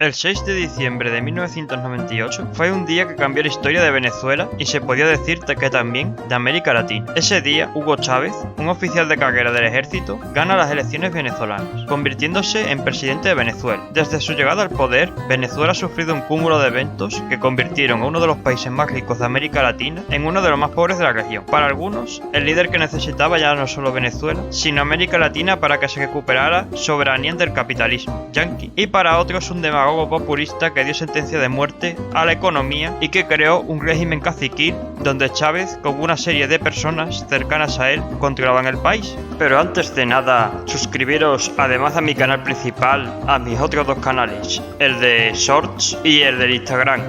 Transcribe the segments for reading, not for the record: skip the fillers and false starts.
El 6 de diciembre de 1998 fue un día que cambió la historia de Venezuela y se podía decir que también de América Latina. Ese día, Hugo Chávez, un oficial de carrera del ejército, gana las elecciones venezolanas, convirtiéndose en presidente de Venezuela. Desde su llegada al poder, Venezuela ha sufrido un cúmulo de eventos que convirtieron a uno de los países más ricos de América Latina en uno de los más pobres de la región. Para algunos, el líder que necesitaba ya no solo Venezuela, sino América Latina para que se recuperara soberanía del capitalismo yanqui. Y para otros, un demagogo populista que dio sentencia de muerte a la economía y que creó un régimen caciquil donde Chávez con una serie de personas cercanas a él controlaban el país. Pero antes de nada, suscribiros además a mi canal principal, a mis otros dos canales, el de Shorts y el del Instagram.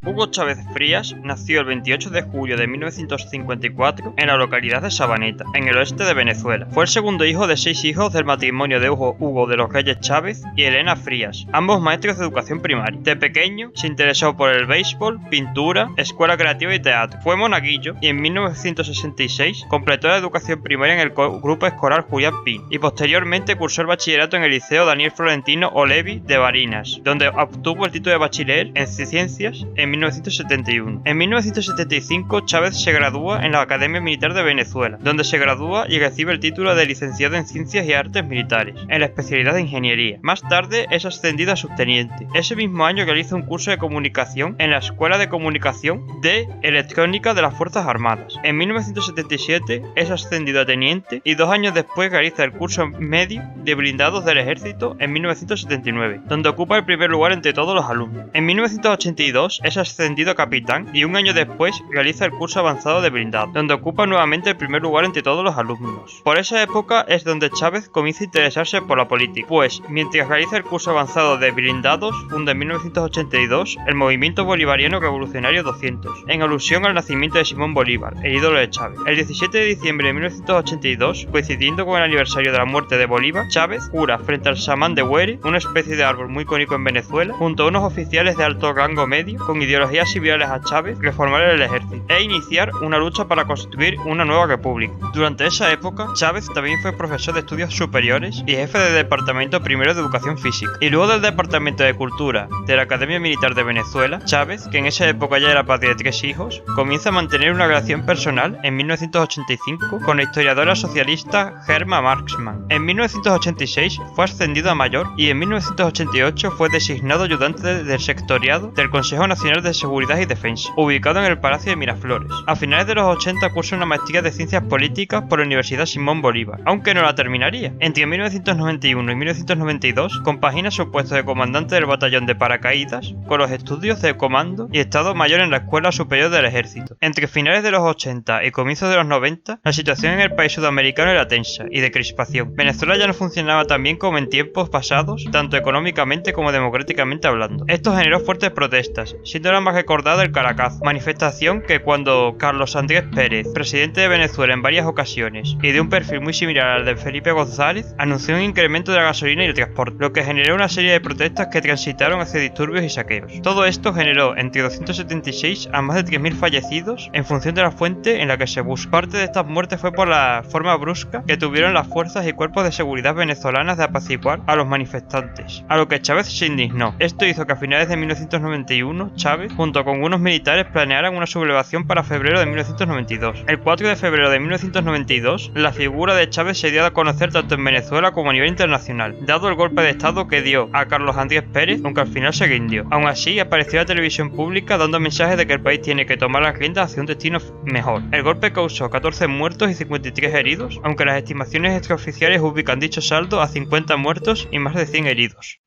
Hugo Chávez Frías nació el 28 de julio de 1954 en la localidad de Sabaneta, en el oeste de Venezuela. Fue el segundo hijo de 6 hijos del matrimonio de Hugo de los Reyes Chávez y Elena Frías, ambos maestros de educación primaria. De pequeño se interesó por el béisbol, pintura, escuela creativa y teatro. Fue monaguillo y en 1966 completó la educación primaria en el grupo escolar Julián Pin y posteriormente cursó el bachillerato en el Liceo Daniel Florentino Olevi de Barinas, donde obtuvo el título de bachiller en ciencias en 1971. En 1975, Chávez se gradúa en la Academia Militar de Venezuela, donde se gradúa y recibe el título de licenciado en Ciencias y Artes Militares, en la especialidad de Ingeniería. Más tarde es ascendido a subteniente. Ese mismo año realiza un curso de comunicación en la Escuela de Comunicación de Electrónica de las Fuerzas Armadas. En 1977 es ascendido a teniente y 2 años después realiza el curso medio de blindados del Ejército en 1979, donde ocupa el primer lugar entre todos los alumnos. En 1982 es ascendido a capitán y un año después realiza el curso avanzado de blindado, donde ocupa nuevamente el primer lugar entre todos los alumnos. Por esa época es donde Chávez comienza a interesarse por la política, pues mientras realiza el curso avanzado de blindados funda en 1982 el Movimiento Bolivariano Revolucionario 200, en alusión al nacimiento de Simón Bolívar, el ídolo de Chávez. El 17 de diciembre de 1982, coincidiendo con el aniversario de la muerte de Bolívar, Chávez jura frente al samán de Huere, una especie de árbol muy icónico en Venezuela, junto a unos oficiales de alto rango medio con ideologías similares a Chávez, reformar el ejército e iniciar una lucha para constituir una nueva república. Durante esa época, Chávez también fue profesor de estudios superiores y jefe del Departamento Primero de Educación Física. Y luego del Departamento de Cultura de la Academia Militar de Venezuela, Chávez, que en esa época ya era padre de 3 hijos, comienza a mantener una relación personal en 1985 con la historiadora socialista Germa Marxman. En 1986 fue ascendido a mayor y en 1988 fue designado ayudante del sectoriado del Consejo Nacional de Seguridad y Defensa, ubicado en el Palacio de Miraflores. A finales de los 80 cursa una maestría de Ciencias Políticas por la Universidad Simón Bolívar, aunque no la terminaría. Entre 1991 y 1992 compagina su puesto de comandante del batallón de paracaídas con los estudios de comando y Estado Mayor en la Escuela Superior del Ejército. Entre finales de los 80 y comienzos de los 90, la situación en el país sudamericano era tensa y de crispación. Venezuela ya no funcionaba tan bien como en tiempos pasados, tanto económicamente como democráticamente hablando. Esto generó fuertes protestas, siendo la más recordada el Caracazo, manifestación que cuando Carlos Andrés Pérez, presidente de Venezuela en varias ocasiones y de un perfil muy similar al de Felipe González, anunció un incremento de la gasolina y el transporte, lo que generó una serie de protestas que transitaron hacia disturbios y saqueos. Todo esto generó entre 276 a más de 3.000 fallecidos en función de la fuente en la que se busca. Parte de estas muertes fue por la forma brusca que tuvieron las fuerzas y cuerpos de seguridad venezolanas de apaciguar a los manifestantes, a lo que Chávez se indignó. Esto hizo que a finales de 1991 Chávez, junto con unos militares, planearan una sublevación para febrero de 1992. El 4 de febrero de 1992, la figura de Chávez se dio a conocer tanto en Venezuela como a nivel internacional, dado el golpe de estado que dio a Carlos Andrés Pérez, aunque al final se rindió. Aún así, apareció en la televisión pública dando mensajes de que el país tiene que tomar las riendas hacia un destino mejor. El golpe causó 14 muertos y 53 heridos, aunque las estimaciones extraoficiales ubican dicho saldo a 50 muertos y más de 100 heridos.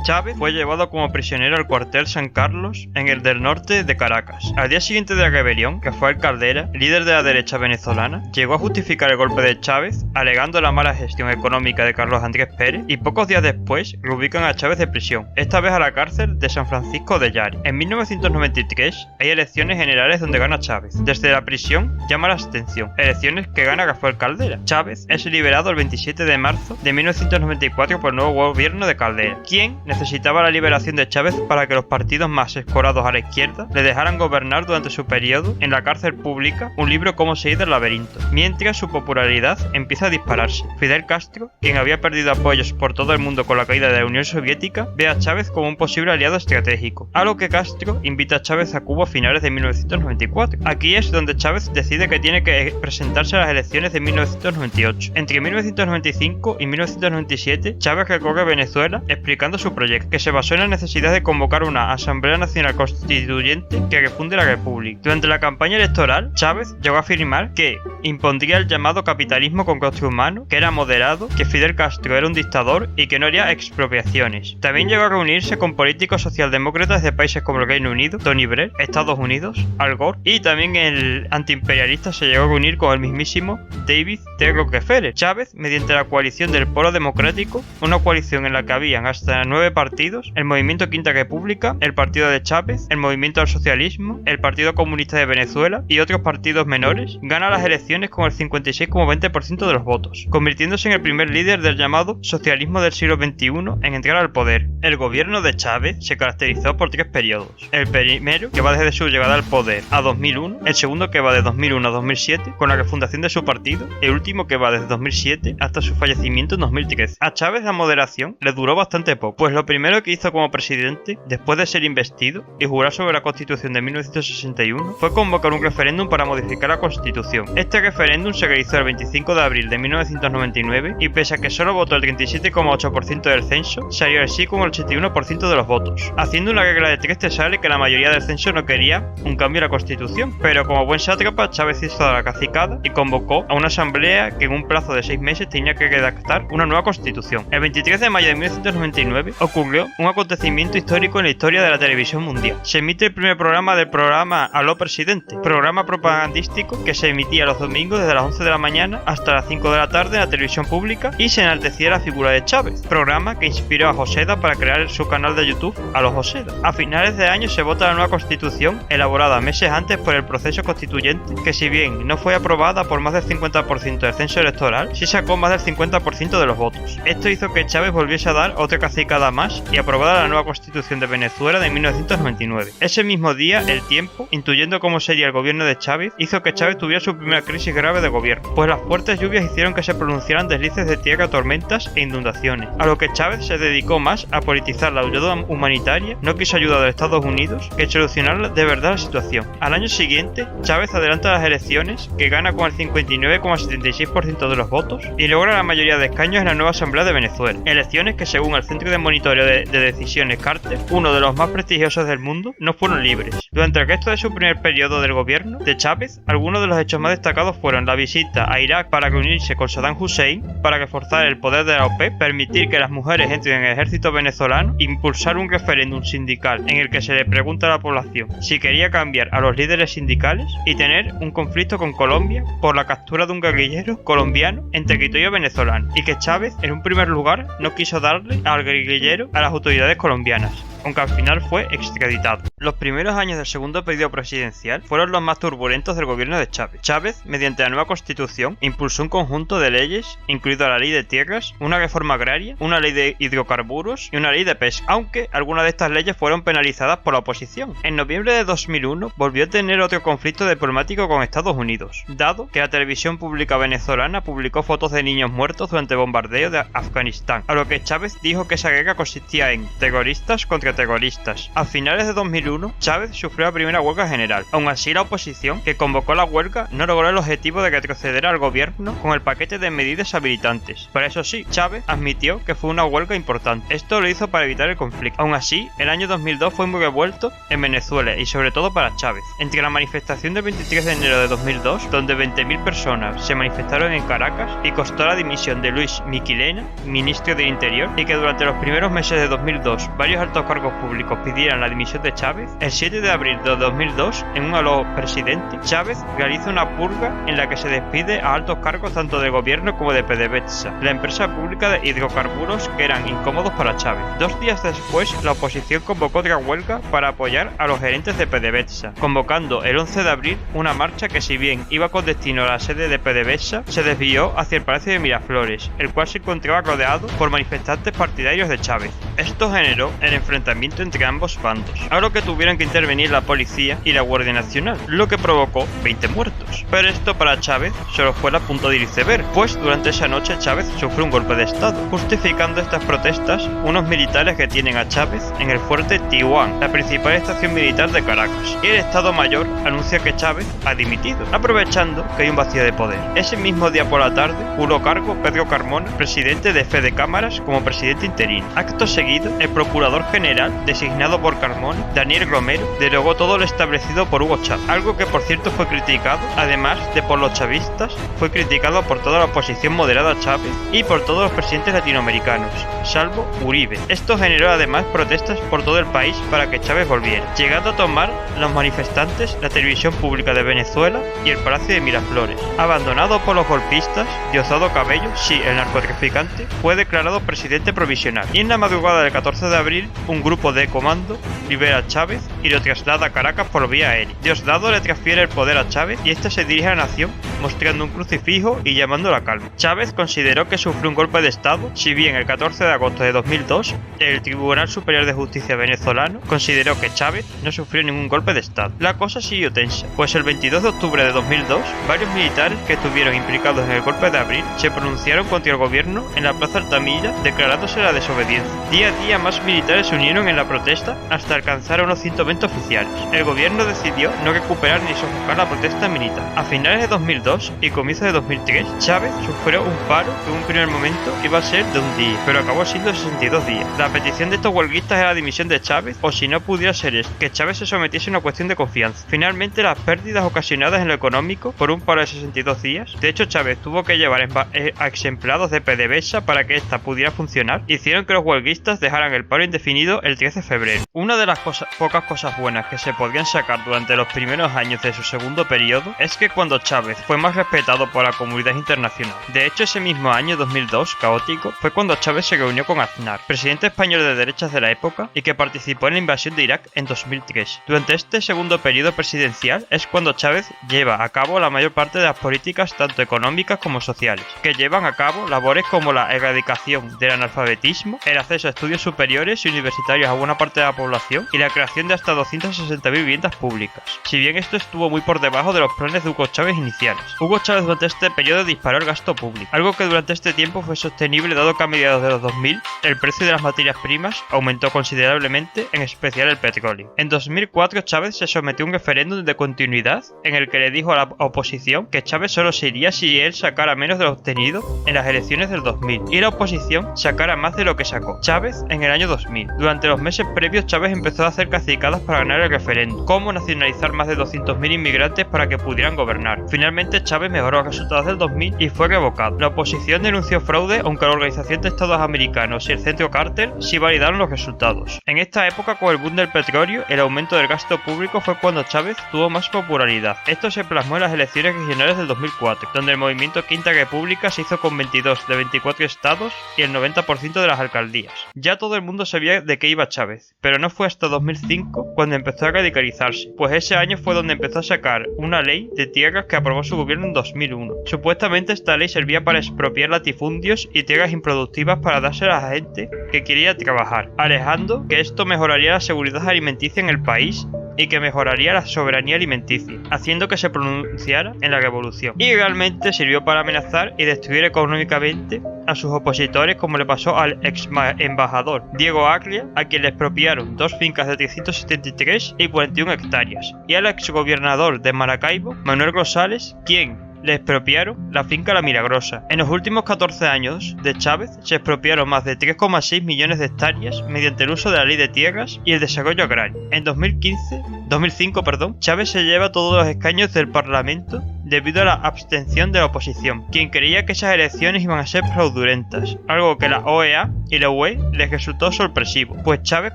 Chávez fue llevado como prisionero al cuartel San Carlos en el del norte de Caracas. Al día siguiente de la rebelión, Rafael Caldera, líder de la derecha venezolana, llegó a justificar el golpe de Chávez alegando la mala gestión económica de Carlos Andrés Pérez y pocos días después reubican a Chávez de prisión, esta vez a la cárcel de San Francisco de Yari. En 1993 hay elecciones generales donde gana Chávez. Desde la prisión llama la abstención, elecciones que gana Rafael Caldera. Chávez es liberado el 27 de marzo de 1994 por el nuevo gobierno de Caldera. quien necesitaba la liberación de Chávez para que los partidos más escorados a la izquierda le dejaran gobernar durante su periodo en la cárcel pública un libro Cómo salir del laberinto, mientras su popularidad empieza a dispararse. Fidel Castro, quien había perdido apoyos por todo el mundo con la caída de la Unión Soviética, ve a Chávez como un posible aliado estratégico, a lo que Castro invita a Chávez a Cuba a finales de 1994. Aquí es donde Chávez decide que tiene que presentarse a las elecciones de 1998. Entre 1995 y 1997, Chávez recorre Venezuela explicando su proyecto, que se basó en la necesidad de convocar una Asamblea Nacional Constituyente que refunde la República. Durante la campaña electoral, Chávez llegó a afirmar que impondría el llamado capitalismo con coste humano, que era moderado, que Fidel Castro era un dictador y que no haría expropiaciones. También llegó a reunirse con políticos socialdemócratas de países como el Reino Unido, Tony Blair, Estados Unidos, Al Gore, y también el antiimperialista se llegó a reunir con el mismísimo David T. Rockefeller. Chávez, mediante la coalición del Polo Democrático, una coalición en la que habían hasta 9 partidos, el Movimiento Quinta República, el Partido de Chávez, el Movimiento al Socialismo, el Partido Comunista de Venezuela y otros partidos menores, gana las elecciones con el 56,20% de los votos, convirtiéndose en el primer líder del llamado socialismo del siglo XXI en entrar al poder. El gobierno de Chávez se caracterizó por 3 periodos. El primero, que va desde su llegada al poder a 2001, el segundo, que va de 2001 a 2007 con la refundación de su partido, el último, que va desde 2007 hasta su fallecimiento en 2013. A Chávez la moderación le duró bastante poco, pues lo primero que hizo como presidente, después de ser investido y jurar sobre la Constitución de 1961, fue convocar un referéndum para modificar la Constitución. Este referéndum se realizó el 25 de abril de 1999 y pese a que solo votó el 37,8% del censo, salió el sí con el 81% de los votos. Haciendo una regla de 3 te sale que la mayoría del censo no quería un cambio en la Constitución, pero como buen sátrapa, Chávez hizo la cacicada y convocó a una asamblea que en un plazo de 6 meses tenía que redactar una nueva Constitución. El 23 de mayo de 1999 ocurrió un acontecimiento histórico en la historia de la televisión mundial. Se emite el primer programa del programa Aló Presidente, programa propagandístico que se emitía los domingos desde las 11 de la mañana hasta las 5 de la tarde en la televisión pública y se enaltecía la figura de Chávez, programa que inspiró a Joseda para crear su canal de YouTube A los Joseda. A finales de año se vota la nueva Constitución, elaborada meses antes por el proceso constituyente, que si bien no fue aprobada por más del 50% del censo electoral, sí sacó más del 50% de los votos. Esto hizo que Chávez volviese a dar otra cacicada más y aprobara la nueva Constitución de Venezuela de 1999. Ese mismo día, El Tiempo, intuyendo cómo sería el gobierno de Chávez, hizo que Chávez tuviera su primera crisis grave de gobierno, pues las fuertes lluvias hicieron que se pronunciaran deslices de tierra, tormentas e inundaciones, a lo que Chávez se dedicó más a politizar la ayuda humanitaria, no quiso ayuda de Estados Unidos, que solucionar de verdad la situación. Al año siguiente, Chávez adelanta las elecciones, que gana con el 59,76% de los votos y logra la mayoría de escaños en la nueva Asamblea de Venezuela. Elecciones que, según el Centro de Monitoreo de Decisiones Carter, uno de los más prestigiosos del mundo, no fueron libres. Durante el resto de su primer periodo del gobierno de Chávez, algunos de los hechos más destacados fueron la visita a Irak para reunirse con Saddam Hussein, para reforzar el poder de la OPEP, permitir que las mujeres entren en el ejército venezolano, impulsar un referéndum sindical en el que se le pregunta a la población si quería cambiar a los líderes sindicales y tener un conflicto con Colombia por la captura de un guerrillero colombiano en territorio venezolano, y que Chávez en un primer lugar no quiso darle al guerrillero a las autoridades colombianas, aunque al final fue extraditado. Los primeros años del segundo periodo presidencial fueron los más turbulentos del gobierno de Chávez. Chávez, mediante la nueva constitución, impulsó un conjunto de leyes, incluida la ley de tierras, una reforma agraria, una ley de hidrocarburos y una ley de pesca, aunque algunas de estas leyes fueron penalizadas por la oposición. En noviembre de 2001 volvió a tener otro conflicto diplomático con Estados Unidos, dado que la televisión pública venezolana publicó fotos de niños muertos durante el bombardeo de Afganistán, a lo que Chávez dijo que esa guerra consistía en terroristas contra terroristas. A finales de 2001, Chávez sufrió la primera huelga general. Aún así, la oposición que convocó la huelga no logró el objetivo de retroceder al gobierno con el paquete de medidas habilitantes. Pero eso sí, Chávez admitió que fue una huelga importante. Esto lo hizo para evitar el conflicto. Aún así, el año 2002 fue muy revuelto en Venezuela y sobre todo para Chávez. Entre la manifestación del 23 de enero de 2002, donde 20.000 personas se manifestaron en Caracas y costó la dimisión de Luis Miquelena, ministro del Interior, y que durante los primeros meses de 2002 varios altos cargos públicos pidieran la dimisión de Chávez, el 7 de abril de 2002, en un aló presidente, Chávez realiza una purga en la que se despide a altos cargos tanto de gobierno como de PDVSA, la empresa pública de hidrocarburos, que eran incómodos para Chávez. 2 días después, la oposición convocó otra huelga para apoyar a los gerentes de PDVSA, convocando el 11 de abril una marcha que, si bien iba con destino a la sede de PDVSA, se desvió hacia el Palacio de Miraflores, el cual se encontraba rodeado por manifestantes partidarios de Chávez. Esto generó el enfrentamiento entre ambos bandos, a lo que tuvieron que intervenir la policía y la Guardia Nacional, lo que provocó 20 muertos. Pero esto para Chávez solo fue la punta del iceberg, pues durante esa noche Chávez sufrió un golpe de estado, justificando estas protestas unos militares que tienen a Chávez en el fuerte Tijuana, la principal estación militar de Caracas, y el Estado Mayor anuncia que Chávez ha dimitido, aprovechando que hay un vacío de poder. Ese mismo día por la tarde, juró cargo Pedro Carmona, presidente de Fede Cámaras, como presidente interino. Acto seguido, el procurador general, designado por Carmona, Daniel Romero, derogó todo lo establecido por Hugo Chávez, algo que por cierto fue criticado, además de por los chavistas, fue criticado por toda la oposición moderada a Chávez y por todos los presidentes latinoamericanos, salvo Uribe. Esto generó además protestas por todo el país para que Chávez volviera, llegando a tomar los manifestantes la televisión pública de Venezuela y el Palacio de Miraflores. Abandonado por los golpistas, Diosdado Cabello, sí, el narcotraficante, fue declarado presidente provisional, y en la madrugada del 14 de abril, un grupo de comando libera a Chávez y lo traslada a Caracas por vía aérea. Diosdado le transfiere el poder a Chávez y este se dirige a la nación mostrando un crucifijo y llamando a la calma. Chávez consideró que sufrió un golpe de estado, si bien el 14 de agosto de 2002, el Tribunal Superior de Justicia venezolano consideró que Chávez no sufrió ningún golpe de estado. La cosa siguió tensa, pues el 22 de octubre de 2002, varios militares que estuvieron implicados en el golpe de abril se pronunciaron contra el gobierno en la Plaza Altamira, declarándose la desobediencia. Día a día más militares se unieron en la protesta hasta alcanzar a unos 120 oficiales. El gobierno decidió no recuperar ni sofocar la protesta militar. A finales de 2002 y comienzos de 2003, Chávez sufrió un paro que en un primer momento iba a ser de un día, pero acabó siendo 62 días. La petición de estos huelguistas era la dimisión de Chávez, o si no pudiera ser esto, que Chávez se sometiese a una cuestión de confianza. Finalmente, las pérdidas ocasionadas en lo económico por un paro de 62 días, de hecho Chávez tuvo que llevar a exemplados de PDVSA para que esta pudiera funcionar, hicieron que los huelguistas dejaran el paro indefinido el 13 de febrero. Una de las pocas cosas buenas que se podían sacar durante los primeros años de su segundo periodo es que cuando Chávez fue más respetado por la comunidad internacional. De hecho, ese mismo año 2002, caótico, fue cuando Chávez se reunió con Aznar, presidente español de derechas de la época y que participó en la invasión de Irak en 2003. Durante este segundo periodo presidencial es cuando Chávez lleva a cabo la mayor parte de las políticas tanto económicas como sociales, que llevan a cabo labores como la erradicación del analfabetismo, el acceso a estudios superiores y universitarios a buena parte de la población y la creación de hasta 260.000 viviendas públicas. Si bien esto estuvo muy por debajo de los planes de Hugo Chávez iniciales. Hugo Chávez durante este periodo disparó el gasto público, algo que durante este tiempo fue sostenible dado que a mediados de los 2000 el precio de las materias primas aumentó considerablemente, en especial el petróleo. En 2004 Chávez se sometió a un referéndum de continuidad en el que le dijo a la oposición que Chávez solo se iría si él sacara menos de lo obtenido en las elecciones del 2000 y la oposición sacara más de lo que sacó Chávez en el año 2000. Durante los meses previos Chávez empezó a hacer cacicadas para ganar el referéndum, como nacionalizar más de 200.000 inmigrantes para que pudieran gobernar. Finalmente Chávez mejoró los resultados del 2000 y fue revocado. La oposición denunció fraude, aunque la Organización de Estados Americanos y el Centro Carter sí validaron los resultados. En esta época, con el boom del petróleo, el aumento del gasto público fue cuando Chávez tuvo más popularidad. Esto se plasmó en las elecciones regionales del 2004, donde el movimiento Quinta República se hizo con 22 de 24 estados y el 90% de las alcaldías. Ya todo el mundo sabía de qué iba Chávez, pero no fue hasta 2005 cuando empezó a radicalizarse, pues ese año fue donde empezó a sacar una ley de tierras que aprobó su gobierno en 2001. Supuestamente esta ley servía para expropiar latifundios y tierras improductivas para dárselas a gente que quería trabajar, alejando que esto mejoraría la seguridad alimenticia en el país y que mejoraría la soberanía alimenticia, haciendo que se pronunciara en la revolución. Y realmente sirvió para amenazar y destruir económicamente a sus opositores, como le pasó al ex embajador Diego Agria, a quien le expropiaron 2 fincas de 373 y 41 hectáreas, y al ex gobernador de Maracaibo, Manuel Rosales, quien le expropiaron la finca La Milagrosa. En los últimos 14 años de Chávez se expropiaron más de 3,6 millones de hectáreas mediante el uso de la ley de tierras y el desarrollo agrario. En 2005, Chávez se lleva todos los escaños del Parlamento debido a la abstención de la oposición, quien creía que esas elecciones iban a ser fraudulentas, algo que la OEA y la UE les resultó sorpresivo, pues Chávez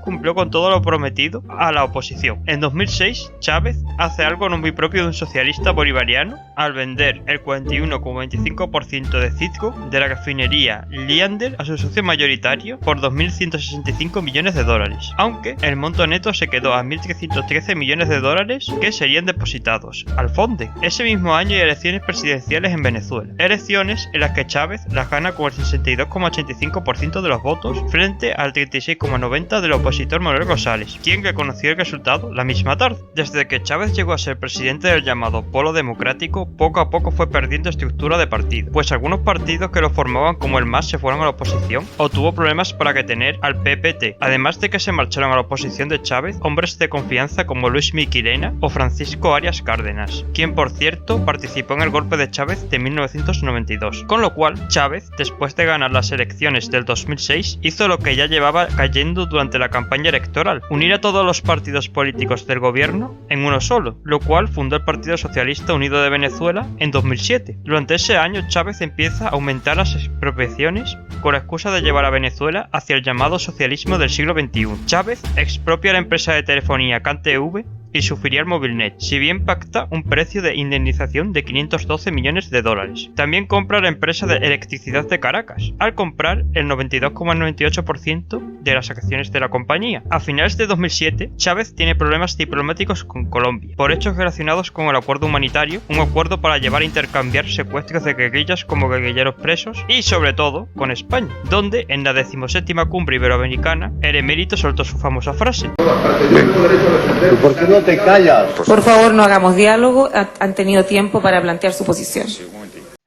cumplió con todo lo prometido a la oposición. En 2006, Chávez hace algo no muy propio de un socialista bolivariano al vender vender el 41,25% de Citgo de la refinería Liander a su socio mayoritario por 2.165 millones de dólares, aunque el monto neto se quedó a 1.313 millones de dólares que serían depositados al fondo. Ese mismo año hay elecciones presidenciales en Venezuela, elecciones en las que Chávez las gana con el 62,85% de los votos frente al 36,90% del opositor Manuel Rosales, quien reconoció el resultado la misma tarde. Desde que Chávez llegó a ser presidente del llamado Polo Democrático, poco a poco fue perdiendo estructura de partido, pues algunos partidos que lo formaban como el MAS se fueron a la oposición o tuvo problemas para retener al PPT, además de que se marcharon a la oposición de Chávez hombres de confianza como Luis Miquilena o Francisco Arias Cárdenas, quien por cierto participó en el golpe de Chávez de 1992, con lo cual Chávez, después de ganar las elecciones del 2006, hizo lo que ya llevaba cayendo durante la campaña electoral: unir a todos los partidos políticos del gobierno en uno solo, lo cual fundó el Partido Socialista Unido de Venezuela en 2007. Durante ese año Chávez empieza a aumentar las expropiaciones con la excusa de llevar a Venezuela hacia el llamado socialismo del siglo XXI. Chávez expropia la empresa de telefonía CanTV y su filial Movilnet, si bien pacta un precio de indemnización de 512 millones de dólares. También compra la empresa de electricidad de Caracas, al comprar el 92,98% de las acciones de la compañía. A finales de 2007, Chávez tiene problemas diplomáticos con Colombia, por hechos relacionados con el acuerdo humanitario, un acuerdo para llevar a intercambiar secuestros de guerrillas como guerrilleros presos, y sobre todo con España, donde en la 17ª cumbre iberoamericana el emérito soltó su famosa frase: ¿Por qué no te callas? Por favor, no hagamos diálogo. Han tenido tiempo para plantear su posición.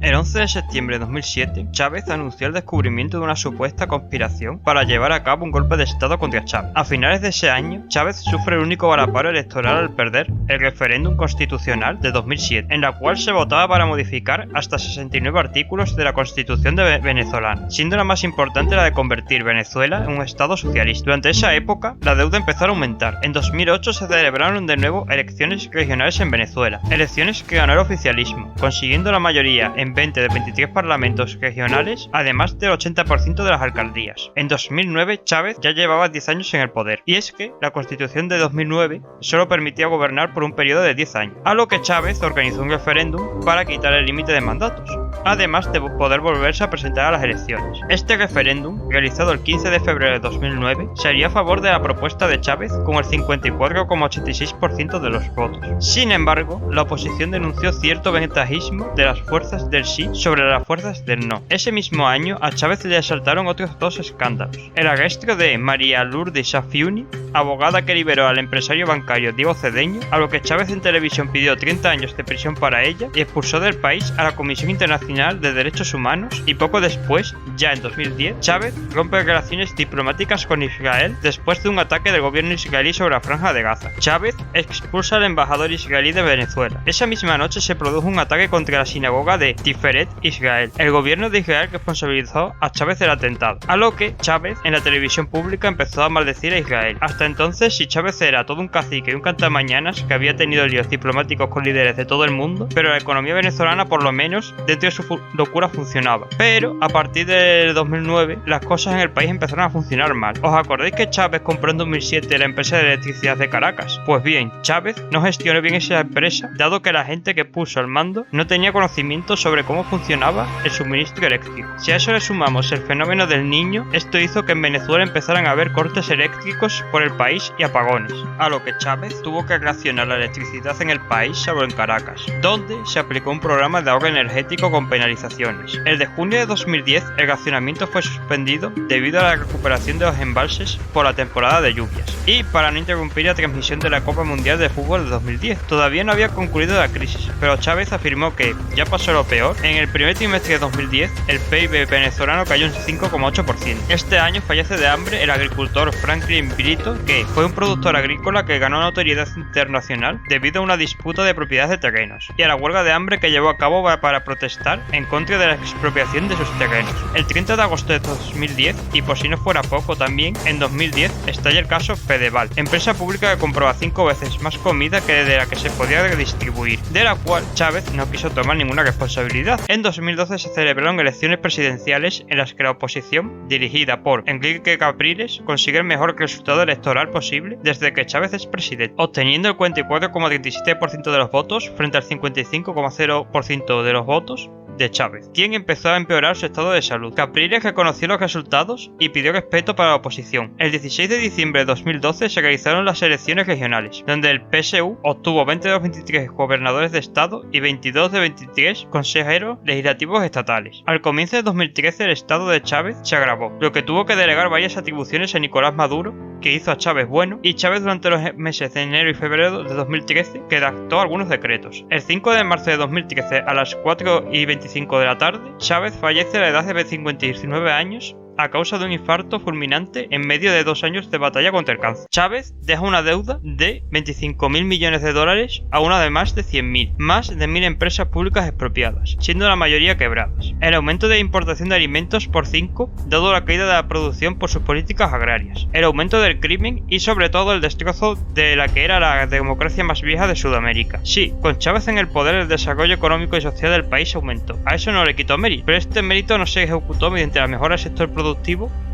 El 11 de septiembre de 2007, Chávez anunció el descubrimiento de una supuesta conspiración para llevar a cabo un golpe de estado contra Chávez. A finales de ese año, Chávez sufre el único varapalo electoral al perder el referéndum constitucional de 2007, en la cual se votaba para modificar hasta 69 artículos de la Constitución venezolana, siendo la más importante la de convertir Venezuela en un estado socialista. Durante esa época, la deuda empezó a aumentar. En 2008 se celebraron de nuevo elecciones regionales en Venezuela, elecciones que ganó el oficialismo, consiguiendo la mayoría en 20 de 23 parlamentos regionales, además del 80% de las alcaldías. En 2009, Chávez ya llevaba 10 años en el poder, y es que la Constitución de 2009 solo permitía gobernar por un periodo de 10 años, a lo que Chávez organizó un referéndum para quitar el límite de mandatos, además de poder volverse a presentar a las elecciones. Este referéndum, realizado el 15 de febrero de 2009, sería a favor de la propuesta de Chávez con el 54,86% de los votos. Sin embargo, la oposición denunció cierto ventajismo de las fuerzas del sí sobre las fuerzas del no. Ese mismo año a Chávez le asaltaron otros dos escándalos: el arresto de María Lourdes Saffiuni, abogada que liberó al empresario bancario Diego Cedeño, a lo que Chávez en televisión pidió 30 años de prisión para ella y expulsó del país a la Comisión Internacional de Derechos Humanos, y poco después, ya en 2010, Chávez rompe relaciones diplomáticas con Israel después de un ataque del gobierno israelí sobre la Franja de Gaza. Chávez expulsa al embajador israelí de Venezuela. Esa misma noche se produjo un ataque contra la sinagoga de Tiferet, Israel. El gobierno de Israel responsabilizó a Chávez del atentado, a lo que Chávez en la televisión pública empezó a maldecir a Israel. Hasta entonces, si Chávez era todo un cacique y un cantamañanas que había tenido líos diplomáticos con líderes de todo el mundo, pero la economía venezolana, por lo menos dentro de su locura, funcionaba. Pero a partir de 2009 las cosas en el país empezaron a funcionar mal. ¿Os acordáis que Chávez compró en 2007 la empresa de electricidad de Caracas? Pues bien, Chávez no gestionó bien esa empresa, dado que la gente que puso al mando no tenía conocimiento sobre cómo funcionaba el suministro eléctrico. Si a eso le sumamos el fenómeno del Niño, esto hizo que en Venezuela empezaran a haber cortes eléctricos por el país y apagones, a lo que Chávez tuvo que racionar la electricidad en el país, salvo en Caracas, donde se aplicó un programa de ahorro energético con penalizaciones. El de junio de 2010, el racionamiento fue suspendido debido a la recuperación de los embalses por la temporada de lluvias y para no interrumpir la transmisión de la Copa Mundial de Fútbol de 2010. Todavía no había concluido la crisis, pero Chávez afirmó que ya pasó lo peor. En el primer trimestre de 2010, el PIB venezolano cayó un 5,8%. Este año fallece de hambre el agricultor Franklin Brito, que fue un productor agrícola que ganó notoriedad internacional debido a una disputa de propiedad de terrenos y a la huelga de hambre que llevó a cabo para protestar en contra de la expropiación de sus terrenos. El 30 de agosto de 2010, y por si no fuera poco también, en 2010 estalla el caso Fedeval, empresa pública que compraba 5 veces más comida que de la que se podía redistribuir, de la cual Chávez no quiso tomar ninguna responsabilidad. En 2012 se celebraron elecciones presidenciales en las que la oposición, dirigida por Enrique Capriles, consigue el mejor resultado electoral electoral posible desde que Chávez es presidente, obteniendo el 44,37% de los votos frente al 55,0% de los votos de Chávez, quien empezó a empeorar su estado de salud. Capriles reconoció los resultados y pidió respeto para la oposición. El 16 de diciembre de 2012 se realizaron las elecciones regionales, donde el PSU obtuvo 20 de los 23 gobernadores de estado y 22 de 23 consejeros legislativos estatales. Al comienzo de 2013 el estado de Chávez se agravó, lo que tuvo que delegar varias atribuciones a Nicolás Maduro, que hizo a Chávez bueno, y Chávez durante los meses de enero y febrero de 2013 redactó algunos decretos. El 5 de marzo de 2013 a las 4:25 de la tarde, Chávez fallece a la edad de 59 años a causa de un infarto fulminante en medio de 2 años de batalla contra el cáncer. Chávez deja una deuda de 25.000 millones de dólares a una de más de 100.000, más de 1.000 empresas públicas expropiadas, siendo la mayoría quebradas. El aumento de importación de alimentos por 5, dado la caída de la producción por sus políticas agrarias. El aumento del crimen y sobre todo el destrozo de la que era la democracia más vieja de Sudamérica. Sí, con Chávez en el poder el desarrollo económico y social del país aumentó. A eso no le quitó mérito, pero este mérito no se ejecutó mediante la mejora del sector productivo,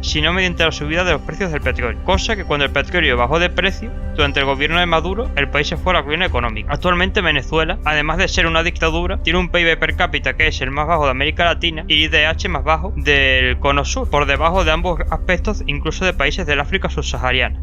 sino mediante la subida de los precios del petróleo, cosa que cuando el petróleo bajó de precio durante el gobierno de Maduro, el país se fue a la ruina económica. Actualmente Venezuela, además de ser una dictadura, tiene un PIB per cápita que es el más bajo de América Latina y IDH más bajo del cono sur, por debajo de ambos aspectos incluso de países del África subsahariana.